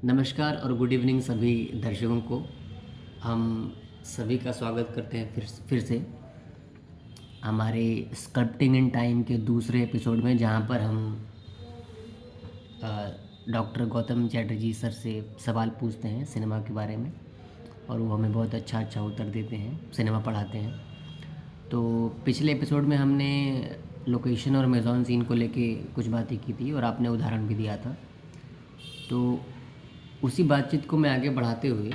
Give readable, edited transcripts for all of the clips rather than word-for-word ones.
नमस्कार और good evening सभी दर्शकों को। हम सभी का स्वागत करते हैं फिर से हमारे स्कल्पटिंग इन टाइम के दूसरे एपिसोड में, जहां पर हम डॉक्टर गौतम चैटर्जी सर से सवाल पूछते हैं सिनेमा के बारे में, और वो हमें बहुत अच्छा उत्तर देते हैं, सिनेमा पढ़ाते हैं। तो पिछले एपिसोड में हमने लोकेशन और मेज़ॉन सीन को लेके कुछ बातें की थी और आपने उदाहरण भी दिया था। तो उसी बातचीत को मैं आगे बढ़ाते हुए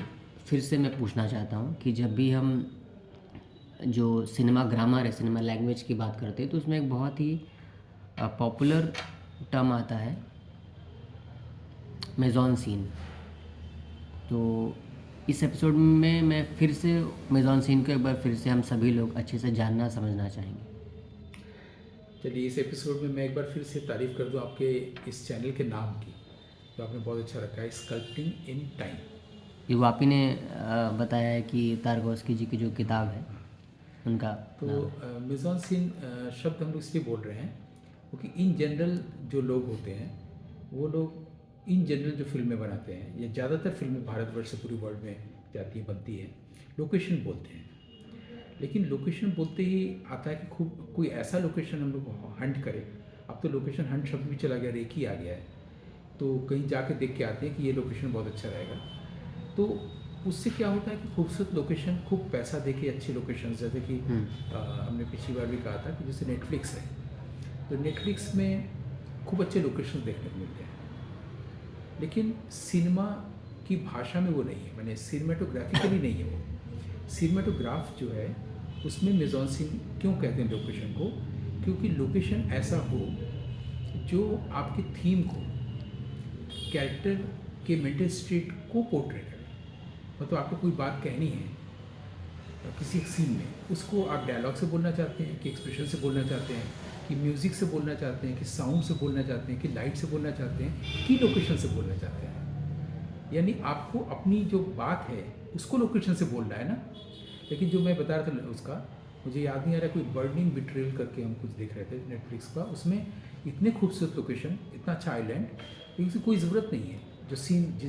फिर से मैं पूछना चाहता हूँ कि जब भी हम जो सिनेमा ग्रामर है, सिनेमा लैंग्वेज की बात करते हैं, तो उसमें एक बहुत ही पॉपुलर टर्म आता है मेज़ॉन सीन। तो इस एपिसोड में मैं फिर से मेज़ॉन सीन को एक बार फिर से हम सभी लोग अच्छे से जानना समझना चाहेंगे। चलिए, इस एपिसोड में मैं एक बार फिर से तारीफ़ कर दूं आपके इस चैनल के नाम की, जो आपने बहुत अच्छा रखा है, स्कल्पटिंग इन टाइम। ये वो आप ही ने बताया है कि तारगोस्की जी की जो किताब है उनका तो नाम। मिज़ॉन सीन शब्द हम लोग इसलिए बोल रहे हैं क्योंकि इन जनरल जो लोग होते हैं, वो लोग इन जनरल जो फिल्में बनाते हैं, या ज़्यादातर फिल्में भारतवर्ष से पूरी वर्ल्ड में जाती है, बनती है, लोकेशन बोलते हैं। लेकिन लोकेशन बोलते ही आता है कि खूब कोई ऐसा लोकेशन हम लोग हंट करें। अब तो लोकेशन हंट शब्द भी चला गया, रेकी आ गया है, तो कहीं जाके देख के आते हैं कि ये लोकेशन बहुत अच्छा रहेगा। तो उससे क्या होता है कि खूबसूरत लोकेशन, खूब पैसा दे के अच्छी लोकेशन, जैसे कि हमने पिछली बार भी कहा था कि जैसे नेटफ्लिक्स है, तो नेटफ्लिक्स में खूब अच्छे लोकेशन देखने को मिलते हैं, लेकिन सिनेमा की भाषा में वो नहीं है, मैंने सिनेमाटोग्राफिकली नहीं है वो। सिनेमाटोग्राफ जो है उसमें मेज़ॉन सीन क्यों कहते हैं लोकेशन को? क्योंकि लोकेशन ऐसा हो जो आपके थीम को, कैरेक्टर के मेंटल स्टेट को पोर्ट्रे करे। मतलब आपको कोई बात कहनी है किसी एक सीन में, उसको आप डायलॉग से बोलना चाहते हैं कि एक्सप्रेशन से बोलना चाहते हैं, कि म्यूज़िक से बोलना चाहते हैं, कि साउंड से बोलना चाहते हैं, कि लाइट से बोलना चाहते हैं, कि लोकेशन से बोलना चाहते हैं। यानी आपको अपनी जो बात है उसको लोकेशन से बोलना है ना। लेकिन जो मैं बता रहा था उसका, मुझे याद नहीं आ रहा, कोई बर्निंग बिट्रेल करके हम कुछ देख रहे थे नेटफ्लिक्स का, उसमें इतने खूबसूरत लोकेशन, इतना अच्छा आइलैंड, लेकिन उसकी कोई ज़रूरत नहीं है।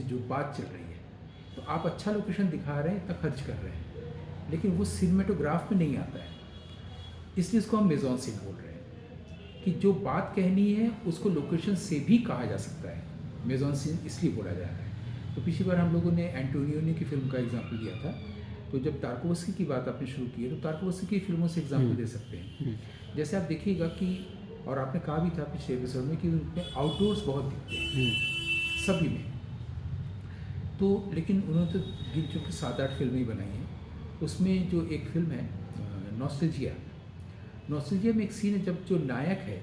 जो बात चल रही है, तो आप अच्छा लोकेशन दिखा रहे हैं, इतना खर्च कर रहे हैं, लेकिन वो सिनेमेटोग्राफ में नहीं आता है, इसलिए उसको हम मेज़ॉन सीन बोल रहे हैं कि जो बात कहनी है उसको लोकेशन से भी कहा जा सकता है। मेज़ॉन सीन इसलिए बोला जा रहा है। तो पिछली बार हम लोगों ने एंटोनियोनी की फिल्म का एग्जाम्पल दिया था, तो जब तारकोवस्की की बात आपने शुरू की है, तो तारकोवस्की की फिल्मों से एग्जाम्पल दे सकते हैं। जैसे आप देखिएगा कि, और आपने कहा भी था पिछले एपिसोड में, कि उनमें आउटडोर्स बहुत दिखते हैं सभी में। तो लेकिन उन्होंने तो गिन चुके 7-8 फिल्में ही बनाई हैं। उसमें जो एक फिल्म है नॉस्टैल्जिया, नॉस्टैल्जिया में एक सीन है जब जो नायक है,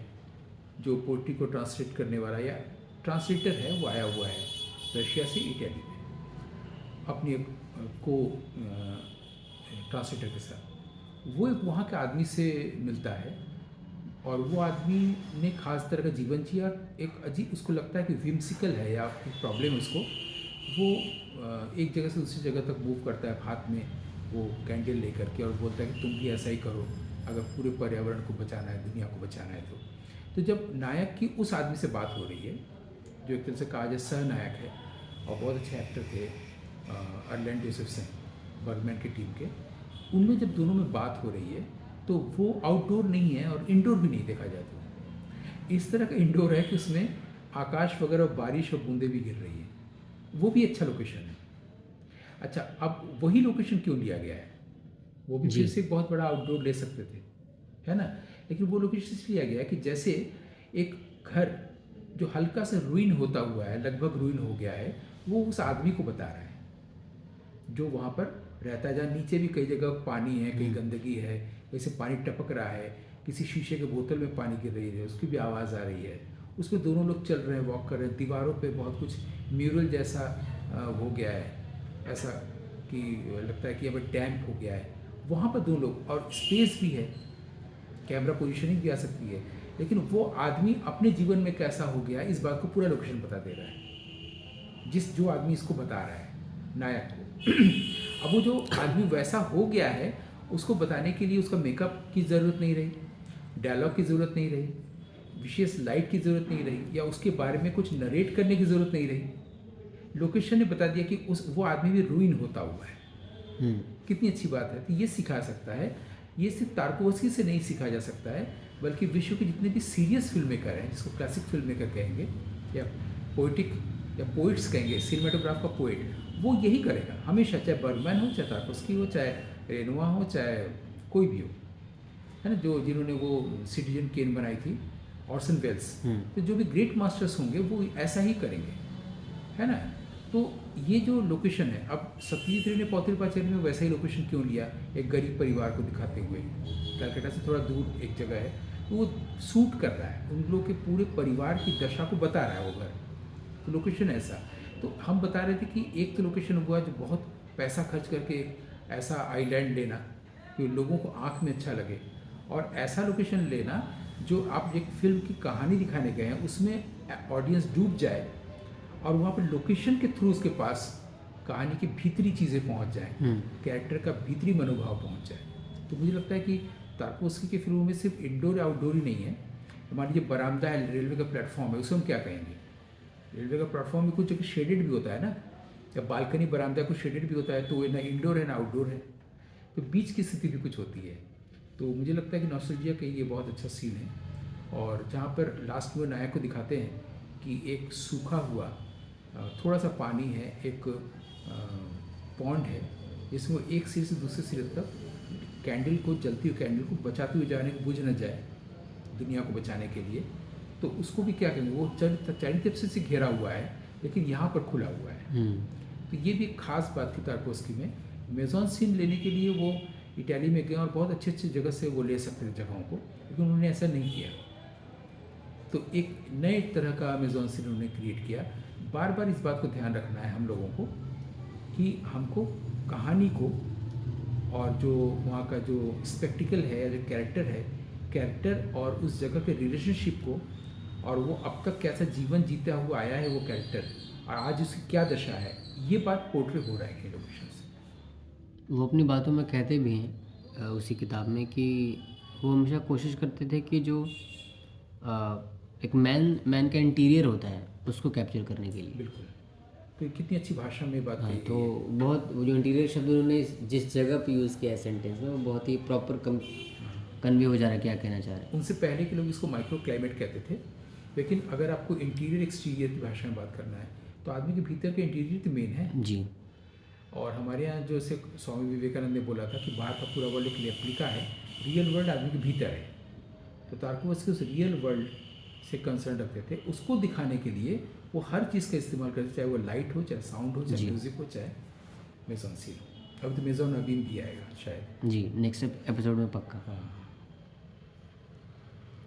जो पोइट्री को ट्रांसलेट करने वाला या ट्रांसलेटर है, वो आया हुआ है रशिया से इटली में अपनी एक को ट्रांसलेटर के साथ। वो एक वहाँ के आदमी से मिलता है, और वो आदमी ने खास तरह का जीवन जिया, एक अजीब, उसको लगता है कि विम्सिकल है या एक प्रॉब्लम है उसको। वो एक जगह से दूसरी जगह तक मूव करता है हाथ में वो कैंडल लेकर के, और बोलता है कि तुम भी ऐसा ही करो अगर पूरे पर्यावरण को बचाना है, दुनिया को बचाना है। तो जब नायक की उस आदमी से बात हो रही है, जो एक तरह से कहा जाए सहनायक है और बहुत अच्छे एक्टर थे, अर्लैंड जोसेफसन, बर्गमैन की टीम के, उनमें जब दोनों में बात हो रही है, तो वो आउटडोर नहीं है और इंडोर भी नहीं देखा जाता। इस तरह का इंडोर है कि उसमें आकाश वगैरह, बारिश और बूंदें भी गिर रही है, वो भी अच्छा लोकेशन है। अच्छा, अब वही लोकेशन क्यों लिया गया है? वो भी फिर से एक बहुत बड़ा आउटडोर ले सकते थे, है ना। लेकिन वो लोकेशन इसलिए लिया गया है कि जैसे एक घर जो हल्का सा रुइन होता हुआ है, लगभग रुइन हो गया है, वो उस आदमी को बता रहा है जो वहाँ पर रहता है, जहाँ नीचे भी कई जगह पानी है, कहीं गंदगी है, वैसे पानी टपक रहा है, किसी शीशे के बोतल में पानी गिर रही है, उसकी भी आवाज़ आ रही है, उसमें दोनों लोग चल रहे हैं, वॉक कर रहे हैं, दीवारों पे बहुत कुछ म्यूरल जैसा हो गया है, ऐसा कि लगता है कि अब डैम्प हो गया है, वहाँ पर दोनों लोग, और स्पेस भी है, कैमरा पोजीशनिंग भी आ सकती है। लेकिन वो आदमी अपने जीवन में कैसा हो गया, इस बात को पूरा लोकेशन बता दे रहा है, जो आदमी इसको बता रहा है नायक को। अब वो जो आदमी वैसा हो गया है, उसको बताने के लिए उसका मेकअप की ज़रूरत नहीं रही, डायलॉग की ज़रूरत नहीं रही, विशेष लाइट की ज़रूरत नहीं रही, या उसके बारे में कुछ नरेट करने की ज़रूरत नहीं रही। लोकेशन ने बता दिया कि उस वो आदमी भी रूइन होता हुआ है। हम्म, कितनी अच्छी बात है। तो ये सिखा सकता है। ये सिर्फ तारकोवस्की से नहीं सीखा जा सकता है, बल्कि विश्व के जितने भी सीरियस फिल्म मेकर हैं, जिसको क्लासिक फिल्म मेकर कहेंगे या पोइटिक या पोइट्स कहेंगे, सिनेमाटोग्राफ का पोइट, वो यही करेगा हमेशा, चाहे बर्गमैन हो, चाहे तारकोवस्की हो, चाहे रेनुआ हो, चाहे कोई भी हो, है ना, जो जिन्होंने वो सिटीजन केन बनाई थी, ऑर्सन वेल्स। तो जो भी ग्रेट मास्टर्स होंगे वो ऐसा ही करेंगे, है ना। तो ये जो लोकेशन है, अब सत्यजीत रे ने पौथिर पाचेरी में वैसा ही लोकेशन क्यों लिया, एक गरीब परिवार को दिखाते हुए, कलकत्ता से थोड़ा दूर एक जगह है, तो वो सूट कर रहा है, उन लोगों के पूरे परिवार की दशा को बता रहा है वो घर, तो लोकेशन ऐसा। तो हम बता रहे थे कि एक तो लोकेशन हुआ जो बहुत पैसा खर्च करके ऐसा आइलैंड लेना कि लोगों को आँख में अच्छा लगे, और ऐसा लोकेशन लेना जो आप एक फिल्म की कहानी दिखाने गए हैं उसमें ऑडियंस डूब जाए, और वहाँ पर लोकेशन के थ्रू उसके पास कहानी की भीतरी चीज़ें पहुँच जाएँ, कैरेक्टर का भीतरी मनोभाव पहुँच जाए। तो मुझे लगता है कि तारकोवस्की की फिल्मों में सिर्फ इंडोर आउटडोर ही नहीं है। मान लीजिए बरामदा है, रेलवे का प्लेटफॉर्म है, उसे हम क्या कहेंगे, रेलवे का प्लेटफॉर्म में कुछ जगह शेडेड भी होता है ना, या बालकनी बरामदा कुछ शेडेड भी होता है, तो वो ना इंडोर है ना आउटडोर है, तो बीच की स्थिति भी कुछ होती है। तो मुझे लगता है कि नॉस्टैल्जिया का ये बहुत अच्छा सीन है। और जहाँ पर लास्ट में नायक को दिखाते हैं कि एक सूखा हुआ थोड़ा सा पानी है, एक पॉन्ड है, जिसमें वो एक सिरे से दूसरे सिरे तक कैंडल को, जलती हुई कैंडल को बचाते हुए जाने को, बुझ न जाए दुनिया को बचाने के लिए, तो उसको भी क्या कहेंगे, वो चारों तरफ से घिरा हुआ है लेकिन यहाँ पर खुला हुआ है। तो ये भी एक खास बात थी तारकोवस्की में। मेजॉन सीन लेने के लिए वो इटाली में गए और बहुत अच्छी अच्छी जगह से वो ले सकते थे जगहों को, लेकिन उन्होंने ऐसा नहीं किया। तो एक नए तरह का मेजॉन सीन उन्होंने क्रिएट किया। बार बार इस बात को ध्यान रखना है हम लोगों को कि हमको कहानी को और जो वहाँ का जो स्पेक्टिकल है, जो कैरेक्टर और उस जगह के रिलेशनशिप को, और वो अब तक कैसा जीवन जीता हुआ आया है वो कैरेक्टर, और आज उसकी क्या दशा है, ये बात पोर्ट्रे हो रहा है लोकेशन से। वो अपनी बातों में कहते भी हैं उसी किताब में कि वो हमेशा कोशिश करते थे कि जो एक मैन का इंटीरियर होता है उसको कैप्चर करने के लिए। बिल्कुल। तो ये कितनी अच्छी भाषा में बात हाँ, कही तो गई है। बहुत वो जो इंटीरियर शब्द उन्होंने जिस जगह पे यूज़ किया है सेंटेंस में, वो बहुत ही प्रॉपर कन्वे हो जा रहा है क्या कहना चाह रहे हैं। उनसे पहले के लोग इसको माइक्रो क्लाइमेट कहते थे, लेकिन अगर आपको इंटीरियर एक्सटीरियर की भाषा में बात करना है तो आदमी के भीतर का इंटीरियर तो मेन है जी। और हमारे यहाँ जो से स्वामी विवेकानंद ने बोला था कि बाहर का पूरा वर्ल्ड एक रेप्लिका है, रियल वर्ल्ड आदमी के भीतर है। तो तारकोवस्की उस रियल वर्ल्ड से कंसर्न रखते थे, उसको दिखाने के लिए वो हर चीज़ का इस्तेमाल करते, चाहे वो लाइट हो, चाहे साउंड हो, चाहे म्यूज़िक हो, चाहे मेजॉन सीन हो। अब तो मेजॉन अबीम भी आएगा शायद। जी, नेक्स्ट एपिसोड में पक्का। हाँ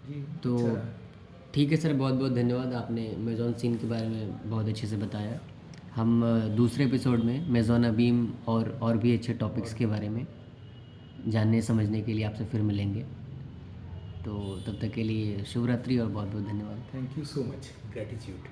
जी। तो अच्छा रहा। ठीक है सर, बहुत बहुत धन्यवाद, आपने मेजॉन सीन के बारे में बहुत अच्छे से बताया। हम दूसरे एपिसोड में मेजॉन अबीम और भी अच्छे टॉपिक्स के बारे में जानने समझने के लिए आपसे फिर मिलेंगे। तो तब तक के लिए शुभ रात्रि और बहुत बहुत धन्यवाद। Thank you so much, gratitude.